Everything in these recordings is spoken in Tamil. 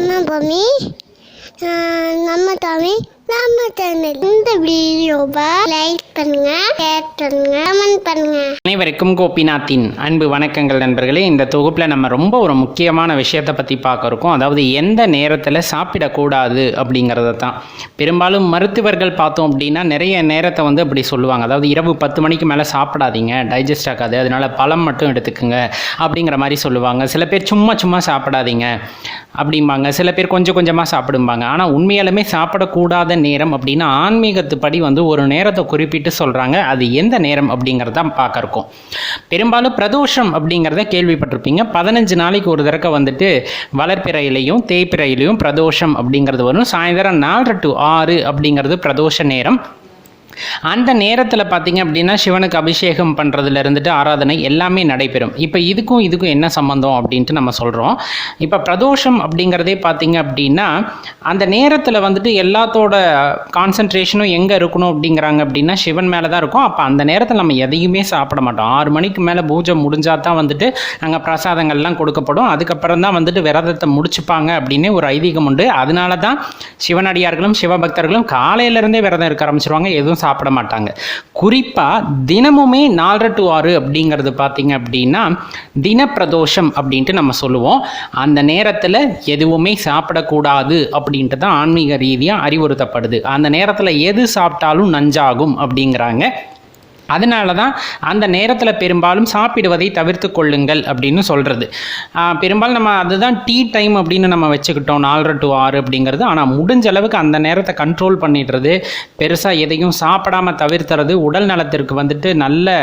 நம்ம பூமி நம்ம தமிழ் நம்ம சேனல். இந்த வீடியோவை லைக் பண்ணுங்க, ஷேர் பண்ணுங்க, கமெண்ட் பண்ணுங்க. அனைவருக்கும் கோபிநாத்தின் அன்பு வணக்கங்கள் நண்பர்களே. இந்த தொகுப்பில் நம்ம ரொம்ப ஒரு முக்கியமான விஷயத்தை பற்றி பார்க்க இருக்கோம். அதாவது எந்த நேரத்தில் சாப்பிடக்கூடாது அப்படிங்கிறத தான். பெரும்பாலும் மருத்துவர்கள் பார்த்தோம் அப்படின்னா நிறைய நேரத்தை அப்படி சொல்லுவாங்க. அதாவது இரவு 10 மணிக்கு மேலே சாப்பிடாதீங்க, டைஜஸ்ட் ஆகாது, அதனால் பழம் மட்டும் எடுத்துக்குங்க அப்படிங்கிற மாதிரி சொல்லுவாங்க. சில பேர் சும்மா சாப்பிடாதீங்க அப்படிம்பாங்க, சில பேர் கொஞ்சமாக சாப்பிடும்பாங்க. ஆனால் உண்மையாலுமே சாப்பிடக்கூடாத நேரம் அப்படின்னு ஆன்மீகத்துப்படி ஒரு நேரத்தை குறிப்பிட்டு சொல்கிறாங்க. அது எந்த நேரம் அப்படிங்கிறத பார்க்க இருக்கோம். பெரும்பாலும் பிரதோஷம் அப்படிங்கிறத கேள்விப்பட்டிருப்பீங்க. 15 நாளைக்கு ஒரு தடவை வளர்ப்பிறையிலையும் தேய்ப்பிறையிலையும் பிரதோஷம் அப்படிங்கிறது வரும். சாயந்தரம் 4 to 6 அப்படிங்கிறது பிரதோஷ நேரம். அந்த நேரத்தில் பார்த்திங்க அப்படின்னா சிவனுக்கு அபிஷேகம் பண்ணுறதுல ஆராதனை எல்லாமே நடைபெறும். இப்போ இதுக்கும் என்ன சம்மந்தம் அப்படின்ட்டு நம்ம சொல்கிறோம். இப்போ பிரதோஷம் அப்படிங்கிறதே பார்த்திங்க அப்படின்னா அந்த நேரத்தில் எல்லாத்தோட கான்சன்ட்ரேஷனும் எங்கே இருக்கணும் அப்படிங்கிறாங்க அப்படின்னா சிவன் மேலே தான் இருக்கும். அப்போ அந்த நேரத்தில் நம்ம எதையுமே சாப்பிட மாட்டோம். 6 மணிக்கு மேலே பூஜை முடிஞ்சால் தான் அங்கே பிரசாதங்கள்லாம் கொடுக்கப்படும். அதுக்கப்புறம் தான் விரதத்தை முடிச்சுப்பாங்க அப்படின்னு ஒரு ஐதீகம் உண்டு. அதனால தான் சிவனடியார்களும் சிவபக்தர்களும் காலையிலேருந்தே விரதம் இருக்க ஆரம்பிச்சிருவாங்க, எதுவும் சாப்பிட மாட்டாங்க. குறிப்பாக தினமுமே 4 to 6 அப்படிங்கிறது பார்த்தீங்க அப்படின்னா தினப்பிரதோஷம் அப்படின்ட்டு நம்ம சொல்லுவோம். அந்த நேரத்தில் எதுவுமே சாப்பிடக்கூடாது அப்படின்ட்டு தான் ஆன்மீக ரீதியாக அறிவுறுத்தப்படுது. அந்த நேரத்தில் எது சாப்பிட்டாலும் நஞ்சாகும் அப்படிங்கிறாங்க. அதனால தான் அந்த நேரத்தில் பெரும்பாலும் சாப்பிடுவதை தவிர்த்து கொள்ளுங்கள் அப்படின்னு சொல்கிறது. பெரும்பாலும் நம்ம அதுதான் டீ டைம் அப்படின்னு நம்ம வச்சுக்கிட்டோம் 4 to 6 அப்படிங்கிறது. ஆனால் முடிஞ்ச அளவுக்கு அந்த நேரத்தை கண்ட்ரோல் பண்ணிடுறது, பெருசாக எதையும் சாப்பிடாமல் தவிர்த்துறது உடல் நலத்திற்கு நல்ல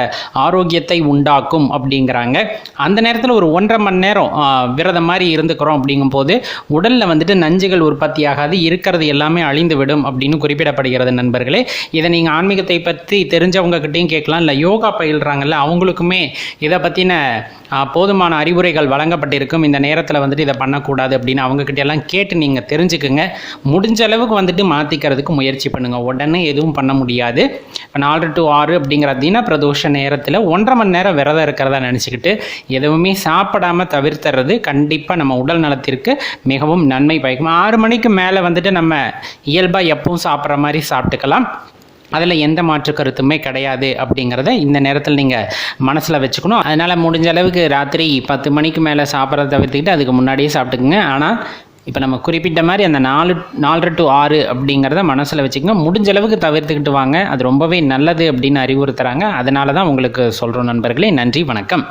ஆரோக்கியத்தை உண்டாக்கும் அப்படிங்கிறாங்க. அந்த நேரத்தில் ஒரு 1.5 மணி நேரம் விரதம் மாதிரி இருந்துக்கிறோம் அப்படிங்கும்போது உடலில் நஞ்சுகள் உற்பத்தி ஆகாது, இருக்கிறது எல்லாமே அழிந்து விடும் அப்படின்னு குறிப்பிடப்படுகிறது. நண்பர்களே, இதை நீங்கள் ஆன்மீகத்தை பற்றி தெரிஞ்சவங்க கிட்டையும் கேட்கலாம், இல்லை யோகா பயில்றாங்கல்ல அவங்களுக்குமே இதை பற்றின போதுமான அறிவுரைகள் வழங்கப்பட்டிருக்கும். இந்த நேரத்தில் இதை பண்ணக்கூடாது அப்படின்னு அவங்கக்கிட்ட எல்லாம் கேட்டு நீங்கள் தெரிஞ்சுக்குங்க. முடிஞ்ச அளவுக்கு மாற்றிக்கிறதுக்கு முயற்சி பண்ணுங்கள். உடனே எதுவும் பண்ண முடியாது. இப்போ 4 to 6 அப்படிங்கிற தின பிரதோஷ நேரத்தில் 1.5 மணி நேரம் விரதம் இருக்கிறதா நினச்சிக்கிட்டு எதுவுமே சாப்பிடாமல் தவிர்த்துறது கண்டிப்பாக நம்ம உடல் நலத்திற்கு மிகவும் நன்மை பயக்கும். 6 மணிக்கு மேலே நம்ம இயல்பாக எப்பவும் சாப்பிட்ற மாதிரி சாப்பிட்டுக்கலாம். அதில் எந்த மாற்று கருத்துமே கிடையாது அப்படிங்கிறத இந்த நேரத்தில் நீங்கள் மனசில் வச்சுக்கணும். அதனால் முடிஞ்ச அளவுக்கு ராத்திரி 10 மணிக்கு மேலே சாப்பிட்றத தவிர்த்துக்கிட்டு அதுக்கு முன்னாடியே சாப்பிட்டுக்குங்க. ஆனால் இப்போ நம்ம குறிப்பிட்ட மாதிரி அந்த 4 to 6 அப்படிங்கிறத மனசில் வச்சுக்கோங்க. முடிஞ்ச அளவுக்கு தவிர்த்துக்கிட்டு வாங்க, அது ரொம்பவே நல்லது அப்படின்னு அறிவுறுத்துகிறாங்க. அதனால தான் உங்களுக்கு சொல்கிறோம் நண்பர்களே. நன்றி, வணக்கம்.